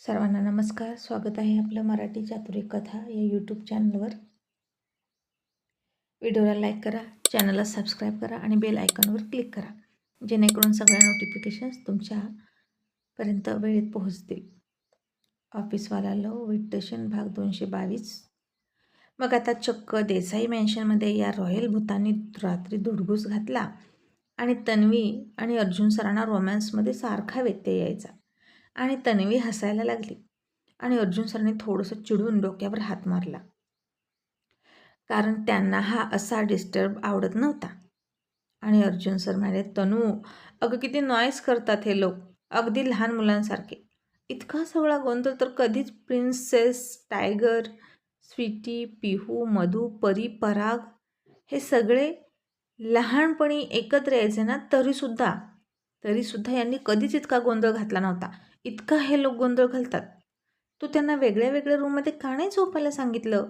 सर्वांना नमस्कार. स्वागत आहे आपलं मराठी चातुर्य कथा या यूट्यूब चॅनलवर. व्हिडिओला लाईक करा, चॅनलला सबस्क्राईब करा आणि बेल आयकॉनवर क्लिक करा, जेणेकरून सगळ्या नोटिफिकेशन्स तुमच्यापर्यंत वेळेत पोहोचतील. ऑफिसवाला लव विट्टशन भाग 222. मग आता चक्क देसाई मॅन्शनमध्ये या रॉयल भूतांनी रात्री धुडगूस घातला आणि तन्वी आणि अर्जुन सरांना रोमॅन्समध्ये सारखा व्यत्यय यायचा आणि तन्वी हसायला लागली आणि अर्जुन सरांनी थोडंसं चिडून डोक्यावर हात मारला, कारण त्यांना हा असा डिस्टर्ब आवडत नव्हता. आणि अर्जुन सर म्हणाले, तनू अगं किती नॉईस करतात हे लोक, अगदी लहान मुलांसारखे. इतका सगळा गोंधळ तर कधीच प्रिन्सेस, टायगर, स्वीटी, पिहू, मधू, परी, पराग हे सगळे लहानपणी एकत्र यायचे ना, तरीसुद्धा यांनी कधीच इतका गोंधळ घातला नव्हता. इतका हे लोक गोंधळ घालतात. तू त्यांना वेगळ्या वेगळ्या रूममध्ये का नाही झोपायला सांगितलं?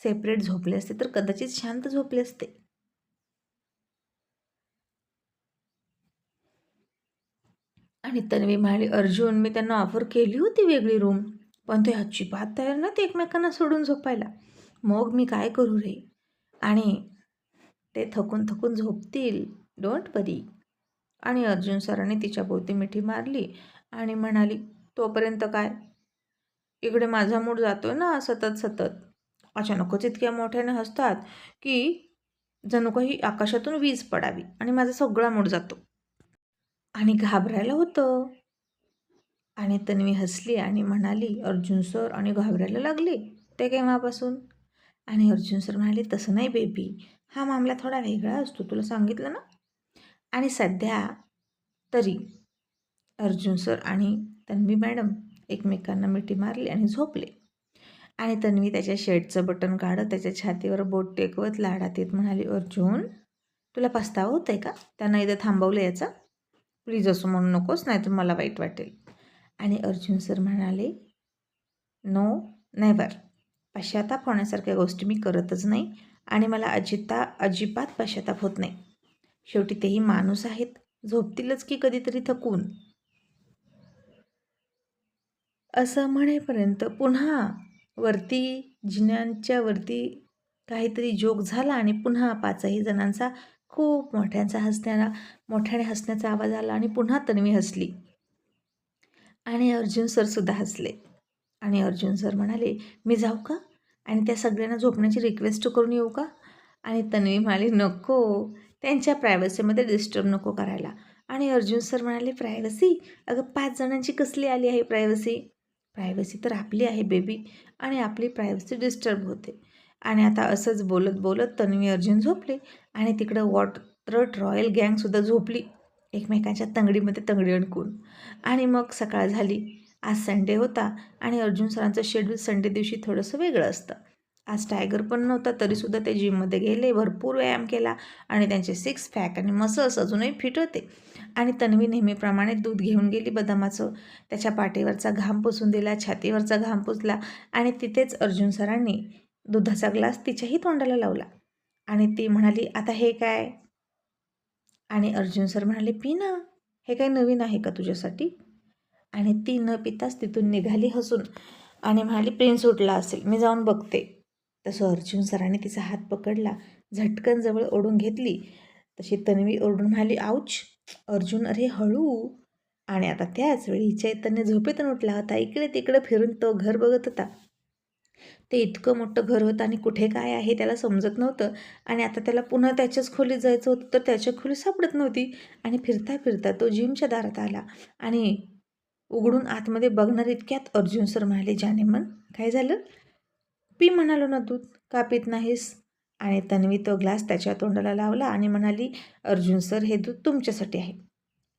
सेपरेट झोपले असते तर कदाचित शांत झोपले असते. आणि तन्वी म्हणाली, अर्जुन मी त्यांना ऑफर केली होती वेगळी रूम, पण ते अजिबात तयार ना ते एकमेकांना सोडून झोपायला. मग मी काय करू रे? आणि ते थकून थकून झोपतील, डोंट वरी. आणि अर्जुन सरांनी तिच्या भोवती मिठी मारली आणि म्हणाली, तोपर्यंत काय? इकडे माझा मूड जातोय ना सतत सतत. अचानकच इतक्या मोठ्याने हसतात की जणू काही आकाशातून वीज पडावी आणि माझा सगळा मूड जातो. आणि घाबरायला होतं. आणि तन्वी हसली आणि म्हणाली, अर्जुन सर आणि घाबरायला लागले ते केव्हापासून? आणि अर्जुन सर म्हणाले, तसं नाही बेबी, हा मामला थोडा वेगळा असतो, तुला सांगितलं ना. आणि सध्या तरी अर्जुन सर आणि तन्वी मॅडम एकमेकांना मिठी मारली आणि झोपले. आणि तन्वी त्याच्या शर्टचं बटन काढत त्याच्या छातीवर बोट टेकवत लाडात येत म्हणाली, अर्जुन तुला पस्तावा होत आहे का त्यांना इथं थांबवलं याचा? प्लीज असं म्हणू नकोस, नाही तर मला वाईट वाटेल. आणि अर्जुन सर म्हणाले, नो नेव्हर, पश्चाताप होण्यासारख्या गोष्टी मी करतच नाही आणि मला अजिबात पश्चाताप होत नाही. शेवटी तेही माणूस आहेत, झोपतीलच की कधीतरी थकून. असं म्हणेपर्यंत पुन्हा वरती जिन्यांच्या वरती काहीतरी जोक झाला आणि पुन्हा पाचही जणांचा खूप मोठ्याने हसण्याचा आवाज आला आणि पुन्हा तन्वी हसली आणि अर्जुन सरसुद्धा हसले. आणि अर्जुन सर म्हणाले, मी जाऊ का आणि त्या सगळ्यांना झोपण्याची रिक्वेस्ट करून येऊ का? आणि तन्वी म्हणाली, नको, त्यांच्या प्रायव्हसीमध्ये डिस्टर्ब नको करायला. आणि अर्जुन सर म्हणाले, प्रायव्हसी? अगं 5 जणांची कसली आली आहे प्रायव्हसी? प्रायव्हसी तर आपली आहे बेबी, आणि आपली प्रायव्हसी डिस्टर्ब होते. आणि आता असंच बोलत बोलत तन्वी अर्जुन झोपले आणि तिकडं वॉटरट रॉयल गँगसुद्धा झोपली एकमेकांच्या तंगडीमध्ये तंगडी अडकून. आणि मग सकाळ झाली. आज संडे होता आणि अर्जुन सरांचं शेड्यूल संडे दिवशी थोडंसं वेगळं असतं. आज टायगर पण नव्हता, तरीसुद्धा ते जिममध्ये गेले, भरपूर व्यायाम केला आणि त्यांचे 6 पॅक आणि मसल्स अजूनही फिट होते. आणि तन्वी नेहमीप्रमाणे दूध घेऊन गेली बदामाचं, त्याच्या पाठीवरचा घाम पुसून दिला, छातीवरचा घाम पुसला आणि तिथेच अर्जुन सरांनी दुधाचा ग्लास तिच्याही तोंडाला लावला. आणि ती म्हणाली, आता हे काय? आणि अर्जुन सर म्हणाले, पी ना, हे काही नवीन आहे का तुझ्यासाठी? आणि ती न पिताच तिथून निघाली हसून आणि म्हणाली, प्रिन्स उठला असेल, मी जाऊन बघते. तसं अर्जुन सरांनी तिचा हात पकडला, झटकन जवळ ओढून घेतली. तशी तन्वी ओरडून म्हणाली, आऊच. अर्जुन, अरे हळू. आणि आता त्याच वेळी चैतन्य झोपेतून उठला होता. इकडे तिकडे फिरून तो घर बघत होता. ते इतकं मोठं घर होतं आणि कुठे काय आहे त्याला समजत नव्हतं. आणि आता त्याला पुन्हा त्याच्याच खोलीत जायचं होतं, तर त्याच्या खोली सापडत नव्हती. आणि फिरता फिरता तो जिमच्या दारात आला आणि उघडून आतमध्ये बघणार इतक्यात अर्जुन सर म्हणाले, जानेमन काय झालं? पी म्हणालो ना दूध, का पित नाहीस? आणि तन्वी तो ग्लास त्याच्या तोंडाला लावला आणि म्हणाली, अर्जुन सर हे दूध तुमच्यासाठी आहे.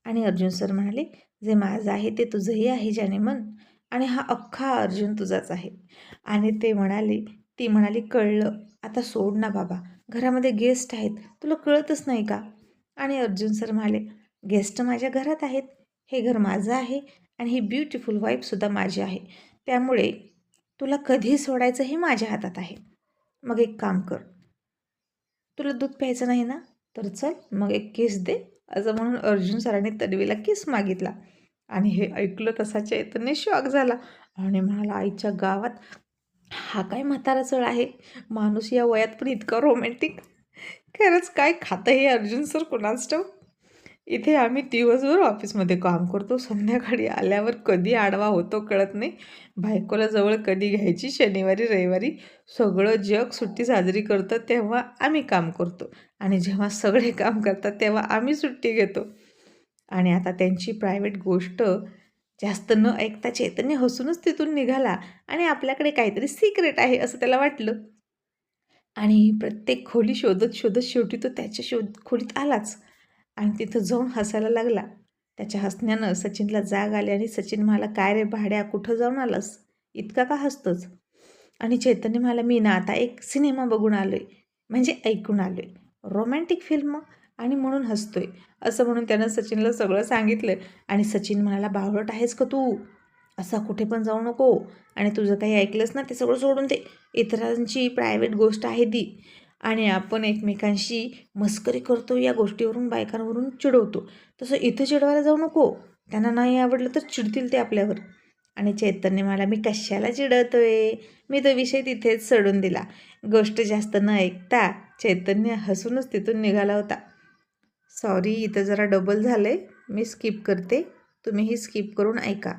आणि अर्जुन सर म्हणाले, जे माझं आहे ते तुझंही आहे जानेमन, आणि हा अख्खा अर्जुन तुझाच आहे. आणि ती म्हणाली, कळलं, आता सोड ना बाबा, घरामध्ये गेस्ट आहेत, तुला कळतच नाही का? आणि अर्जुन सर म्हणाले, गेस्ट माझ्या घरात आहेत, हे घर माझं आहे आणि ही ब्युटिफुल वाईफसुद्धा माझी आहे, त्यामुळे तुला कधी सोडायचं हे माझ्या हातात आहे. मग एक काम कर, तुला दूध प्यायचं नाही ना, तर चल मग एक किस दे. असं म्हणून अर्जुन सरांनी तन्वीला किस मागितला आणि हे ऐकलं तसा चैतन्य शॉक झाला आणि म्हणाला, आईच्या गावात हा काय म्हातारा चळ आहे, माणूस या वयात पण इतका रोमॅन्टिक. खरंच काय खातं हे अर्जुन सर कुणास ठाऊक. इथे आम्ही दिवसभर ऑफिसमध्ये काम करतो, संध्याकाळी आल्यावर कधी आडवा होतो कळत नाही. बायकोला जवळ कधी घ्यायची शनिवारी रविवारी, सगळं जग सुट्टी साजरी करतं तेव्हा आम्ही काम करतो आणि जेव्हा सगळे काम करतात तेव्हा आम्ही सुट्टी घेतो. आणि आता त्यांची प्रायव्हेट गोष्ट जास्त न ऐकता चैतन्य हसूनच तिथून निघाला आणि आपल्याकडे काहीतरी सिक्रेट आहे असं त्याला वाटलं. आणि प्रत्येक खोली शोधत शोधत शेवटी तो त्याच्या खोलीत आलाच आणि तिथं जाऊन हसायला लागला. त्याच्या हसण्यानं सचिनला जाग आली आणि सचिन म्हणाला, काय रे भाड्या, कुठं जाऊन आलास, इतका का हसतोच? आणि चैतन्य म्हणाला, मी ना आता एक सिनेमा बघून आलोय, म्हणजे ऐकून आलोय, रोमॅन्टिक फिल्म, आणि म्हणून हसतोय. असं म्हणून त्यानं सचिनला सगळं सांगितलं. आणि सचिन म्हणाला, बावळट आहेस का तू, असा कुठे पण जाऊ नको, आणि तुझं काही ऐकलंस ना ते सगळं सोडून दे, इतरांची प्रायव्हेट गोष्ट आहे ती, आणि आपण एकमेकांशी मस्करी करतो या गोष्टीवरून, बायकांवरून चिडवतो, तसं इथं चिडवायला जाऊ नको, त्यांना नाही आवडलं तर चिडतील ते आपल्यावर. आणि चैतन्य मला, मी कशाला चिडवतोय, मी तो विषय तिथेच सोडून दिला. गोष्ट जास्त न ऐकता चैतन्य हसूनच तिथून निघाला होता. सॉरी, इथं जरा डबल झालंय, मी स्किप करते, तुम्हीही स्किप करून ऐका.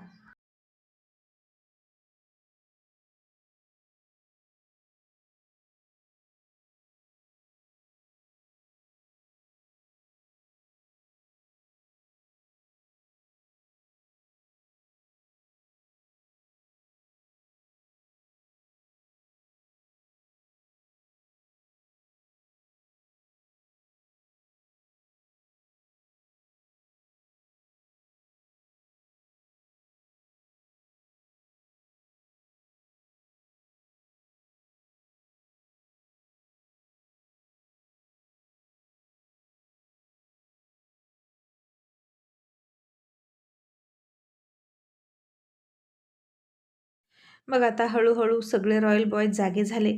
मग आता हळूहळू सगळे रॉयल बॉयज जागे झाले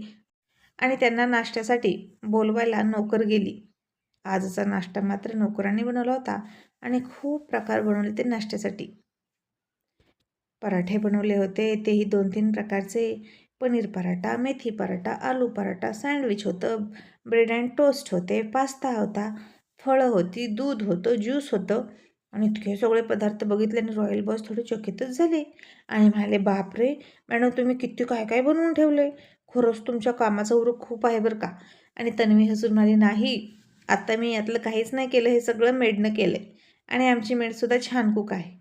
आणि त्यांना नाश्त्यासाठी बोलवायला नोकर गेली. आजचा नाश्ता मात्र नोकरांनी बनवला होता आणि खूप प्रकार बनवले ते नाश्त्यासाठी. पराठे बनवले होते, तेही 2-3 प्रकारचे. पनीर पराठा, मेथी पराठा, आलू पराठा, सँडविच होतं, ब्रेड अँड टोस्ट होते, पास्ता होता, फळं होती, दूध होतं, ज्यूस होतं. आणि इतके सगळे पदार्थ बघितले आणि रॉयल बॉस थोडे चकितच झाले आणि म्हणाले, बापरे मॅडम, तुम्ही किती काय काय बनवून ठेवले, खरंच तुमच्या कामाचा उरूक खूप आहे बरं का. आणि तन्वी हसून म्हणाली, नाही, आता मी यातलं काहीच नाही केलं, हे सगळं मेडनं केलं आहे आणि आमची मेडसुद्धा छान कुक आहे.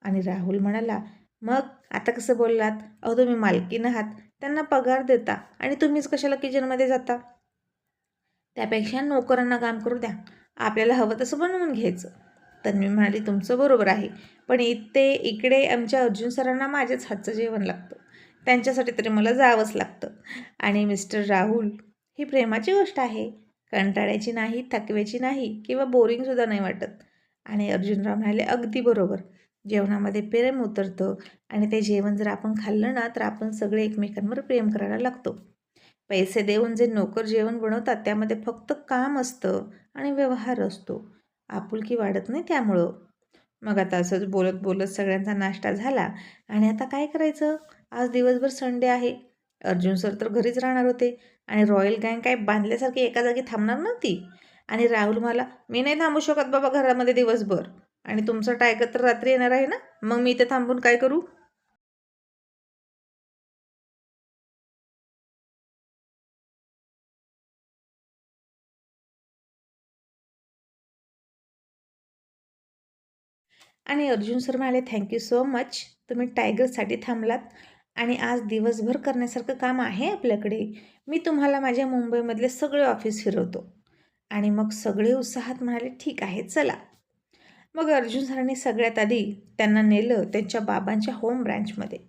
आणि राहुल म्हणाला, मग आता कसं बोललात, अहो तुम्ही मालकीण आहात, त्यांना पगार देता आणि तुम्हीच कशाला किचनमध्ये जाता, त्यापेक्षा नोकरांना काम करू द्या, आपल्याला हवं तसं बनवून घ्यायचं. तन्वी म्हणाली, तुमचं बरोबर आहे, पण इकडे आमच्या अर्जुन सरांना माझ्याच हातचं जेवण लागतं, त्यांच्यासाठी तरी मला जावंच लागतं. आणि मिस्टर राहुल, ही प्रेमाची गोष्ट आहे, कंटाळ्याची नाही, थकव्याची नाही, किंवा बोरिंगसुद्धा नाही वाटत. आणि अर्जुनराव म्हणाले, अगदी बरोबर, जेवणामध्ये प्रेम उतरतं आणि ते जेवण जर आपण खाल्लं ना तर आपण सगळे एकमेकांवर प्रेम करायला लागतो. पैसे देऊन जे नोकर जेवण बनवतात त्यामध्ये फक्त काम असतं आणि व्यवहार असतो, आपुलकी वाढत नाही त्यामुळं. मग आता असंच बोलत बोलत सगळ्यांचा नाश्ता झाला आणि आता काय करायचं, आज दिवसभर संडे आहे. अर्जुन सर तर घरीच राहणार होते आणि रॉयल गँग काय बांधल्यासारखी एका जागी थांबणार नव्हती. आणि राहुल मला, मी नाही थांबू शकत बाबा घरामध्ये दिवसभर, आणि तुमचं टायगर तर रात्री येणार आहे ना, मग मी इथे थांबून काय करू. आणि अर्जुन सर म्हणाले, थँक्यू सो मच, तुम्ही टायगरसाठी थांबलात आणि आज दिवसभर करण्यासारखं काम आहे आपल्याकडे, मी तुम्हाला माझ्या मुंबईमधले सगळे ऑफिस फिरवतो. आणि मग सगळे उत्साहात म्हणाले, ठीक आहे चला. मग अर्जुन सरांनी सगळ्यात आधी त्यांना नेलं त्यांच्या बाबांच्या होम ब्रँचमध्ये.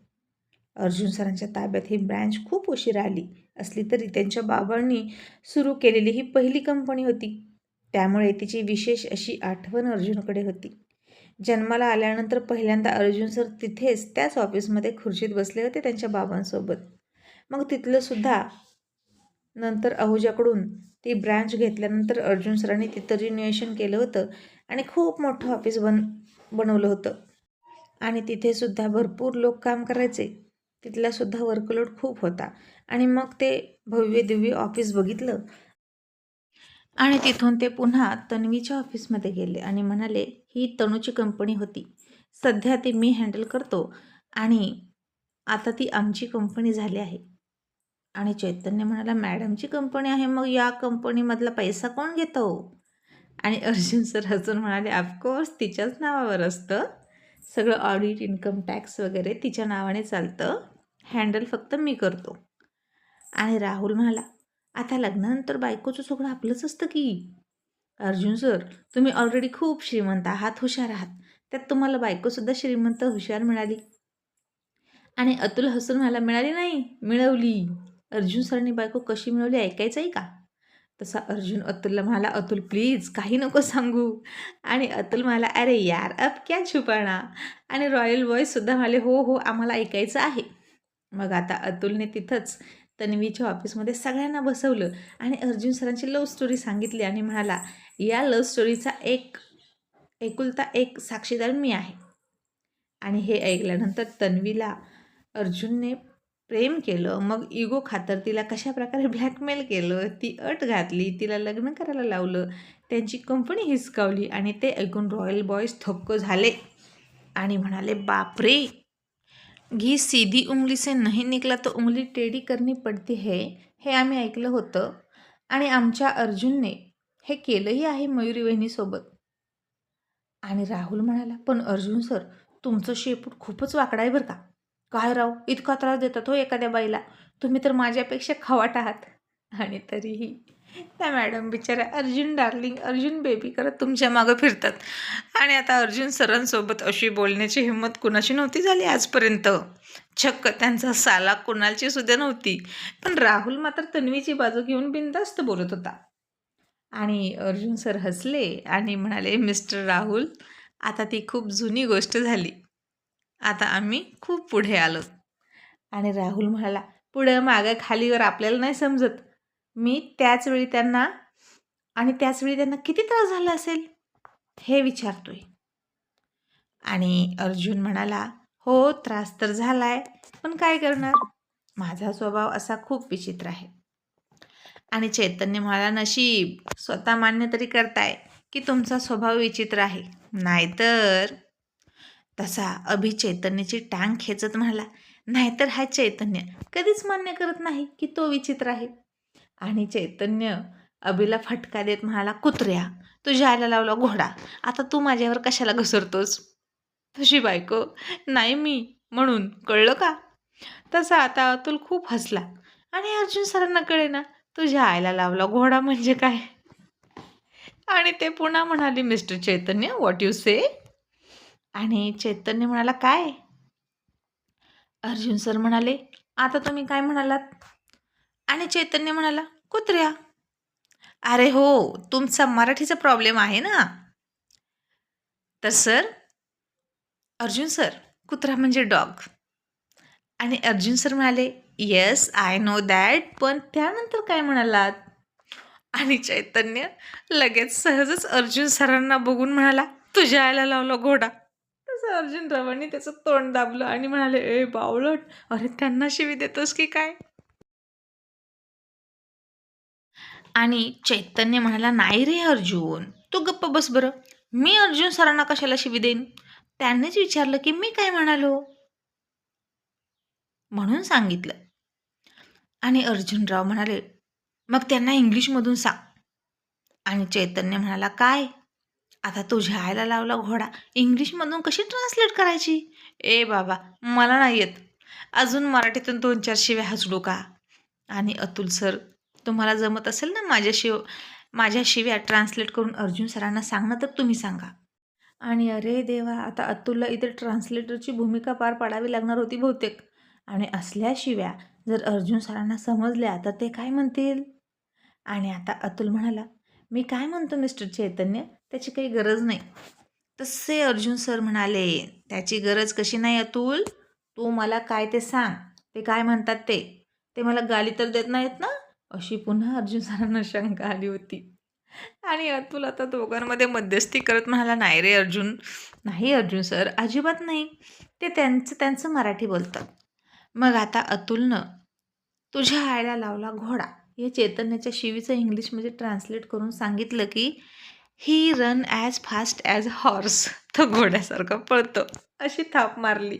अर्जुन सरांच्या ताब्यात ही ब्रँच खूप उशिरा आली असली तरी त्यांच्या बाबांनी सुरू केलेली ही पहिली कंपनी होती, त्यामुळे तिची विशेष अशी आठवण अर्जुनकडे होती. जन्माला आल्यानंतर पहिल्यांदा अर्जुन सर तिथेच त्याच ऑफिसमध्ये खुर्चीत बसले होते त्यांच्या बाबांसोबत. मग तिथलं सुद्धा नंतर अहुजाकडून ती ब्रँच घेतल्यानंतर अर्जुन सरांनी तिथं रिन्युएशन केलं होतं आणि खूप मोठं ऑफिस बनवलं होतं. आणि तिथेसुद्धा भरपूर लोक काम करायचे. तिथलासुद्धा वर्कलोड खूप होता. आणि मग ते भव्य दिव्य ऑफिस बघितलं आणि तिथून ते पुन्हा तन्वीच्या ऑफिसमध्ये गेले आणि म्हणाले, ही तनूची कंपनी होती, सध्या ती मी हँडल करतो आणि आता ती आमची कंपनी झाली आहे. आणि चैतन्य म्हणाला, मॅडमची कंपनी आहे, मग या कंपनीमधला पैसा कोण घेतो? आणि अर्जुन सर हसून म्हणाले, ऑफकोर्स तिच्याच नावावर असतं सगळं, ऑडिट, इन्कम टॅक्स वगैरे तिच्या नावाने चालतं, हँडल फक्त मी करतो. आणि राहुल म्हणाला, आता लग्नानंतर बायकोचं सगळं आपलंच असतं की. अर्जुन सर, तुम्ही ऑलरेडी खूप श्रीमंत आहात, हुशार आहात, त्यात तुम्हाला बायकोसुद्धा श्रीमंत हुशार मिळाली. आणि अतुल हसून म्हणाला, मिळाली नाही, मिळवली. अर्जुन सरांनी बायको कशी मिळवली ऐकायचं आहे का? तसा अर्जुन अतुलला म्हणाला, अतुल प्लीज काही नको सांगू. आणि अतुल म्हणाला, अरे यार अब क्या छुपाना. आणि रॉयल बॉयसुद्धा म्हणाले, हो हो आम्हाला ऐकायचं आहे. मग आता अतुलने तिथंच तन्वीच्या ऑफिसमध्ये सगळ्यांना बसवलं आणि अर्जुन सरांची लव्ह स्टोरी सांगितली आणि म्हणाला, या लव्ह स्टोरीचा एकुलता एक साक्षीदार मी आहे. आणि हे ऐकल्यानंतर तन्वीला अर्जुनने प्रेम केलं, मग इगो खातर तिला कशाप्रकारे ब्लॅकमेल केलं, ती अट घातली, तिला लग्न करायला लावलं, त्यांची कंपनी हिसकावली. आणि ते ऐकून रॉयल बॉयज थक्क झाले आणि म्हणाले, बापरे, घी सीधी उंगली से नहीं निकला तो उंगली टेढ़ी करनी पडती है, हे आम्ही ऐकलं होतं आणि आमच्या अर्जुनने हे केलंही आहे मयुरी वहिनीसोबत. आणि राहुल म्हणाला, पण अर्जुन सर, तुमचं शेपूट खूपच वाकडं आहे बरं का. काय राव, इतका त्रास देतात हो एखाद्या बाईला, तुम्ही तर माझ्यापेक्षा खवाट आहात. आणि तरीही त्या मॅडम बिचाऱ्या अर्जुन डार्लिंग, अर्जुन बेबी करत तुमच्या मागं फिरतात. आणि आता अर्जुन सरांसोबत अशी बोलण्याची हिंमत कुणाची नव्हती झाली आजपर्यंत, चक्क त्यांचा साला कुणाची सुद्धा नव्हती. पण राहुल मात्र तन्वीची बाजू घेऊन बिनधास्त बोलत होता. आणि अर्जुन सर हसले आणि म्हणाले, मिस्टर राहुल, आता ती खूप जुनी गोष्ट झाली, आता आम्ही खूप पुढे आलो. आणि राहुल म्हणाला, पुढं मागं खालीवर आपल्याला नाही समजत, मी त्याचवेळी त्यांना किती त्रास झाला असेल हे विचारतोय. आणि अर्जुन म्हणाला, हो त्रास तर झालाय, पण काय करणार, माझा स्वभाव असा खूप विचित्र आहे. आणि चैतन्य म्हणाला, नशीब स्वतः मान्य तरी करताय की तुमचा स्वभाव विचित्र आहे, नाहीतर. तसा अभि चैतन्याची टांग खेचत म्हणाला, नाहीतर हा चैतन्य कधीच मान्य करत नाही की तो विचित्र आहे. आणि चैतन्य अभिला फटका देत म्हणाला, कुत्र्या, तुझ्या आईला लावला घोडा, आता तू माझ्यावर कशाला घसरतोस, तुझी बायको नाही मी म्हणून, कळलं का? तसा आता अतुल खूप हसला आणि अर्जुन सरांना कळेना तुझ्या आईला लावला घोडा म्हणजे काय. आणि ते पुन्हा म्हणाले, मिस्टर चैतन्य, व्हॉट यू से. आणि चैतन्य म्हणाला, काय? अर्जुन सर म्हणाले, आता तुम्ही काय म्हणालात? आणि चैतन्य म्हणाला, कुत्र्या. अरे हो, तुमचा मराठीचा प्रॉब्लेम आहे ना. तर सर, अर्जुन सर, कुत्रा म्हणजे डॉग. आणि अर्जुन सर म्हणाले, येस आय नो दॅट, पण त्यानंतर काय म्हणालात? आणि चैतन्य लगेच सहजच अर्जुन सरांना बघून म्हणाला, तुझ्या आईला लावला घोडा. तसं अर्जुन रावांनी त्याचं तोंड दाबलं आणि म्हणाले, ए बावळट, अरे त्यांना शिवी देतोस की काय? आणि चैतन्य म्हणाला, नाही रे अर्जुन, तू गप्प बस बरं, मी अर्जुन सरांना कशाला शिवी देईन, त्यांनीच विचारलं की मी काय म्हणालो म्हणून सांगितलं. आणि अर्जुनराव म्हणाले, मग त्यांना इंग्लिशमधून सांग. आणि चैतन्य म्हणाला, काय? आता तुझ्या आईला लावला घोडा इंग्लिशमधून कशी ट्रान्सलेट करायची? ए बाबा, मला नाही येत, अजून मराठीतून 2-4 शिव्या हसडू का? आणि अतुल सर, तुम्हाला जमत असेल ना माझ्या शिव्या ट्रान्सलेट करून अर्जुन सरांना सांगणं, तर तुम्ही सांगा. आणि अरे देवा, आता अतुलला इथे ट्रान्सलेटरची भूमिका पार पाडावी लागणार होती बहुतेक. आणि असल्या शिव्या जर अर्जुन सरांना समजल्या तर ते काय म्हणतील? आणि आता अतुल म्हणाला, मी काय म्हणतो मिस्टर चैतन्य, त्याची काही गरज नाही. तसे अर्जुन सर म्हणाले, त्याची गरज कशी नाही अतुल, तू मला काय ते सांग, ते काय म्हणतात ते मला गाली तर देत नाहीत ना. अशी पुन्हा अर्जुन सरांना शंका आली होती. आणि अतुल आता दोघांमध्ये मध्यस्थी करत म्हणाला, "नाही रे अर्जुन, नाही अर्जुन सर, अजिबात नाही. ते त्यांचं त्यांचं मराठी बोलतात." मग आता अतुलनं तुझ्या आईला लावला घोडा या चैतन्याच्या शिवीचं इंग्लिशमध्ये ट्रान्सलेट करून सांगितलं की he run as fast as horse. तो घोड्यासारखा पळतो, अशी थाप मारली.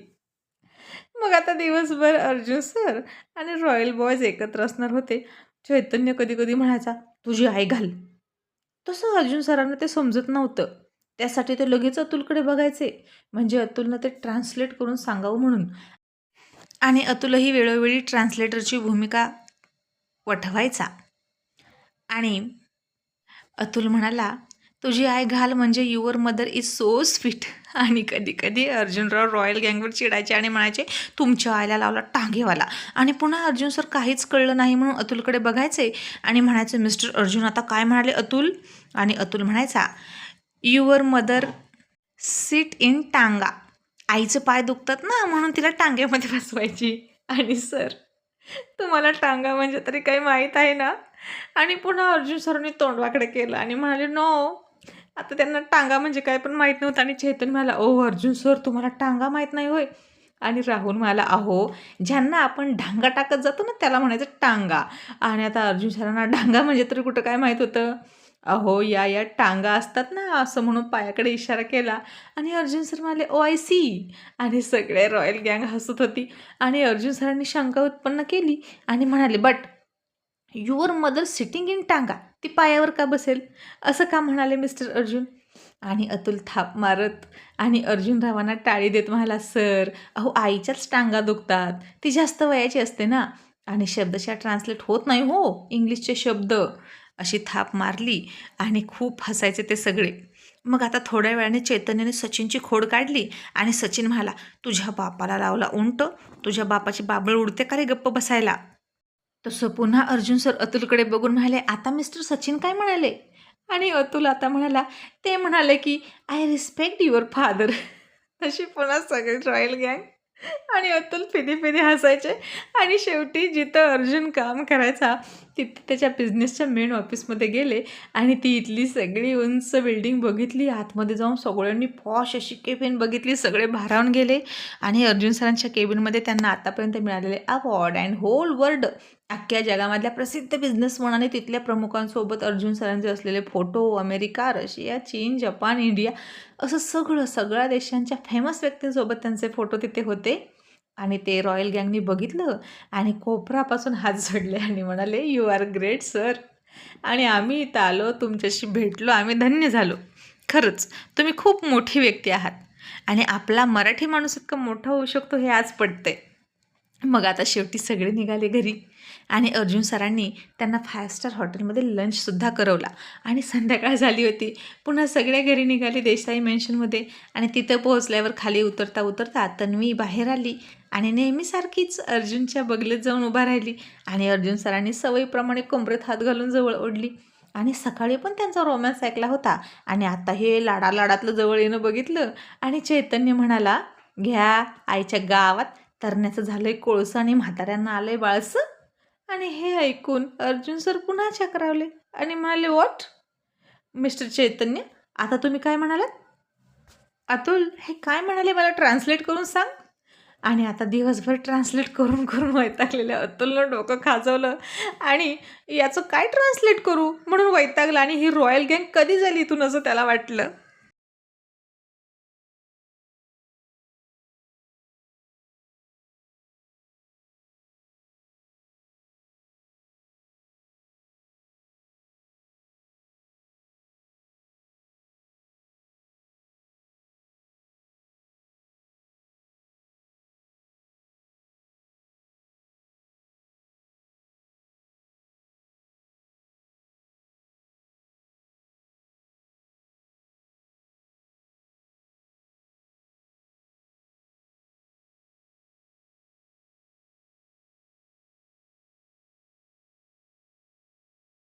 मग आता दिवसभर अर्जुन सर आणि रॉयल बॉयज एकत्र असणार होते. चैतन्य कधी कधी म्हणायचा, तुझी आई घाल. तसं अर्जुन सरांना ते समजत नव्हतं. त्यासाठी ते लगेच अतुलकडे बघायचे, म्हणजे अतुलनं ते ट्रान्सलेट करून सांगावं म्हणून. आणि अतुलही वेळोवेळी ट्रान्सलेटरची भूमिका वठवायचा. आणि अतुल म्हणाला, तुझी आई घाल म्हणजे your mother is so sweet. आणि कधी कधी अर्जुनराव रॉयल गँगवर चिडायचे आणि म्हणायचे, तुमच्या आईला लावला टांगेवाला. आणि पुन्हा अर्जुन सर काहीच कळलं नाही म्हणून अतुलकडे बघायचे आणि म्हणायचे, मिस्टर अर्जुन आता काय म्हणाले अतुल? आणि अतुल म्हणायचा, युअर मदर सिट इन टांगा. आईचे पाय दुखतात ना म्हणून तिला टांग्यामध्ये बसवायची. आणि सर, तुम्हाला टांगा म्हणजे तरी काही माहीत आहे ना? आणि पुन्हा अर्जुन सरांनी तोंडवाकडे केलं आणि म्हणाले, नो. आता त्यांना टांगा म्हणजे काय पण माहीत नव्हतं. आणि चैतन्य म्हणाला, ओ अर्जुन सर, तुम्हाला टांगा माहीत नाही होय? आणि राहुल म्हणाला, अहो, ज्यांना आपण ढांगा टाकत जातो ना त्याला म्हणायचं टांगा. आणि आता अर्जुन सरांना डांगा म्हणजे तरी कुठं काय माहीत होतं? अहो, या टांगा असतात ना, असं म्हणून पायाकडे इशारा केला. आणि अर्जुन सर म्हणाले, ओ आय सी. आणि सगळे रॉयल गँग हसत होती. आणि अर्जुन सरांनी शंका उत्पन्न केली आणि म्हणाले, but your mother sitting in टांगा, ती पायावर का बसेल? असं का म्हणाले मिस्टर अर्जुन? आणि अतुल थाप मारत आणि अर्जुनरावांना टाळी देत म्हणाला, सर, अहो आईच्याच टांगा दुखतात, ती जास्त वयाची असते ना. आणि शब्दशः ट्रान्सलेट होत नाही हो इंग्लिशचे शब्द. अशी थाप मारली आणि खूप हसायचे ते सगळे. मग आता थोड्या वेळाने चैतन्याने सचिनची खोड काढली आणि सचिन म्हणाला, तुझ्या बापाला लावला उंट, तुझ्या बापाची बाबळ उडते का रे गप्प बसायला? तसं पुन्हा अर्जुन सर अतुलकडे बघून म्हणाले, आता मिस्टर सचिन काय म्हणाले? आणि अतुल आता म्हणाला, ते म्हणाले की आय रिस्पेक्ट युअर फादर. तशी पुन्हा सगळी रॉयल गँग आणि अतुल फिदी फिदी हसायचे. आणि शेवटी जिथं अर्जुन काम करायचा तिथे त्याच्या बिझनेसच्या मेन ऑफिसमध्ये गेले आणि ती इथली सगळी उंच बिल्डिंग बघितली. आतमध्ये जाऊन सगळ्यांनी पॉश अशी केबिन बघितली. सगळे भारावून गेले आणि अर्जुन सरांच्या केबिनमध्ये त्यांना आतापर्यंत मिळालेले अवॉर्ड अँड होल वर्ल्ड, अख्ख्या जगामधल्या प्रसिद्ध बिझनेसमन आणि तिथल्या प्रमुखांसोबत अर्जुन सरांचे असलेले फोटो, अमेरिका, रशिया, चीन, जपान, इंडिया, असं सगळ्या देशांच्या फेमस व्यक्तींसोबत त्यांचे फोटो तिथे होते. आणि ते रॉयल गँगनी बघितलं आणि कोपरापासून हात जोडले आणि म्हणाले, यू आर ग्रेट सर. आणि आम्ही इथं आलो, तुमच्याशी भेटलो, आम्ही धन्य झालो. खरंच तुम्ही खूप मोठी व्यक्ती आहात आणि आपला मराठी माणूस इतका मोठा होऊ शकतो हे आज पटतंय. मग आता शेवटी सगळे निघाले घरी आणि अर्जुन सरांनी त्यांना 5 स्टार हॉटेलमध्ये लंचसुद्धा करवला. आणि संध्याकाळ झाली होती. पुन्हा सगळे घरी निघाले देसाई मेन्शनमध्ये. आणि तिथं पोहोचल्यावर खाली उतरता तन्वी बाहेर आली आणि नेहमीसारखीच अर्जुनच्या बगलेत जाऊन उभा राहिली. आणि अर्जुन सरांनी सवयीप्रमाणे कमरेत हात घालून जवळ ओढली. आणि सकाळी पण त्यांचा रोमॅन्स ऐकला होता आणि आता हे लाडालाडातलं जवळ येणं बघितलं. आणि चैतन्य म्हणाला, घ्या, आईच्या गावात तरण्याचं झालंय कोळसं आणि म्हाताऱ्यांना आलंय बाळसं. आणि हे ऐकून अर्जुन सर पुन्हा चक्रावले आणि म्हणाले, व्हॉट मिस्टर चैतन्य, आता तुम्ही काय म्हणालात? अतुल, हे काय म्हणाले मला ट्रान्सलेट करून सांग. आणि आता दिवसभर ट्रान्सलेट करून करून वैतागलेलं अतुलनं डोकं खाजवलं आणि याचं काय ट्रान्सलेट करू म्हणून वैतागलं. आणि ही रॉयल गँग कधी झाली इथून असं त्याला वाटलं.